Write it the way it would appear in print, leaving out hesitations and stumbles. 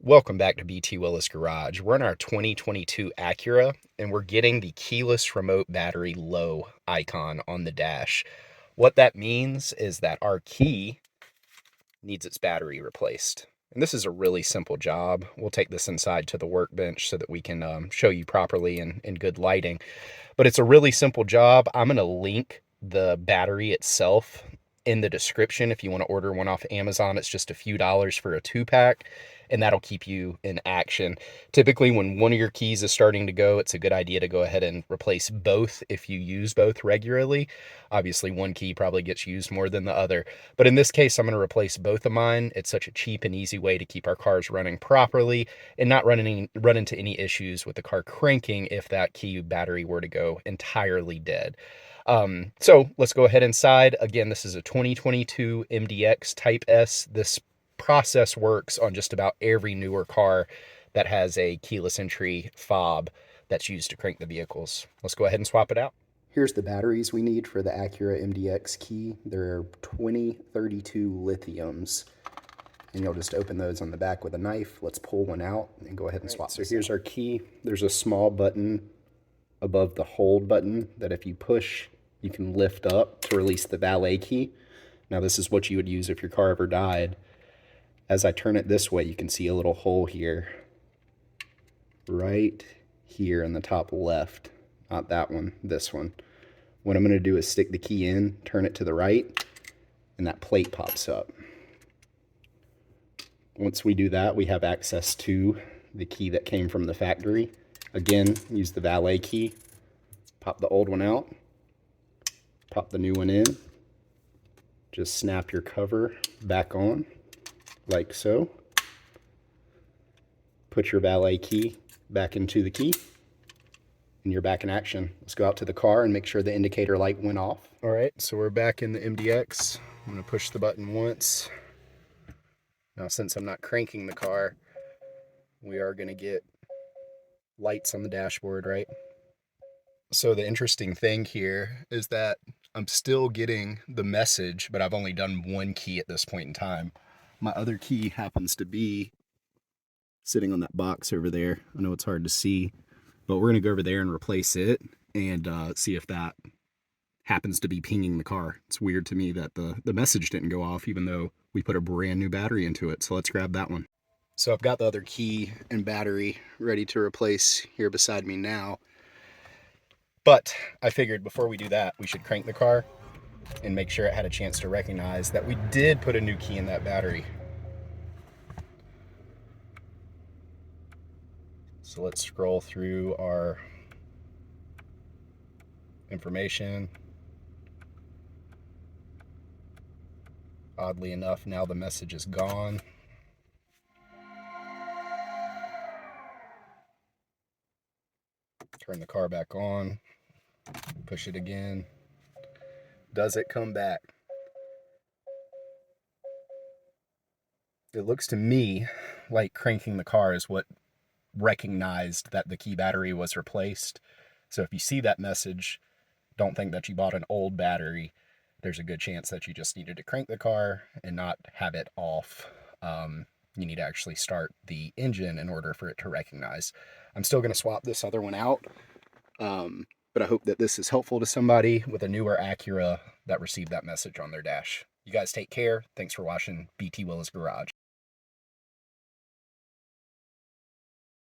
Welcome back to BT Willis Garage. We're in our 2022 Acura and we're getting the keyless remote battery low icon on the dash. What that means is that our key needs its battery replaced. And this is a really simple job. We'll take this inside to the workbench so that we can show you properly in good lighting. But it's a really simple job. I'm going to link the battery itself in the description. If you want to order one off Amazon, it's just a few dollars for a 2-pack, and that'll keep you in action. Typically, when one of your keys is starting to go, it's a good idea to go ahead and replace both if you use both regularly. Obviously, one key probably gets used more than the other, but in this case, I'm going to replace both of mine. It's such a cheap and easy way to keep our cars running properly and not run into any issues with the car cranking if that key battery were to go entirely dead. So let's go ahead inside. Again, this is a 2022 MDX Type S. This process works on just about every newer car that has a keyless entry fob that's used to crank the vehicles. Let's go ahead and swap it out. Here's the batteries we need for the Acura MDX key. They're 2032 lithiums. And you'll just open those on the back with a knife. Let's pull one out and go ahead and swap. So here's our key. There's a small button above the hold button that if you push, you can lift up to release the valet key. Now this is what you would use if your car ever died. As I turn it this way, you can see a little hole here, right here in the top left. Not that one, this one. What I'm going to do is stick the key in, turn it to the right, and that plate pops up. Once we do that, we have access to the key that came from the factory. Again, use the valet key, pop the old one out, pop the new one in, just snap your cover back on, like so. Put your valet key back into the key, and you're back in action. Let's go out to the car and make sure the indicator light went off. All right, so we're back in the MDX. I'm gonna push the button once. Now, since I'm not cranking the car, we are gonna get lights on the dashboard, right? So the interesting thing here is that I'm still getting the message, but I've only done one key at this point in time. My other key happens to be sitting on that box over there. I know it's hard to see, but we're gonna go over there and replace it and see if that happens to be pinging the car. It's weird to me that the message didn't go off even though we put a brand new battery into it. So let's grab that one. So I've got the other key and battery ready to replace here beside me now. But I figured before we do that, we should crank the car and make sure it had a chance to recognize that we did put a new key in that battery. So let's scroll through our information. Oddly enough, now the message is gone. Turn the car back on, push it again. Does it come back? It looks to me like cranking the car is what recognized that the key battery was replaced. So if you see that message, don't think that you bought an old battery. There's a good chance that you just needed to crank the car and not have it off. You need to actually start the engine in order for it to recognize. I'm still going to swap this other one out, but I hope that this is helpful to somebody with a newer Acura that received that message on their dash. You guys take care. Thanks for watching BT Willis Garage.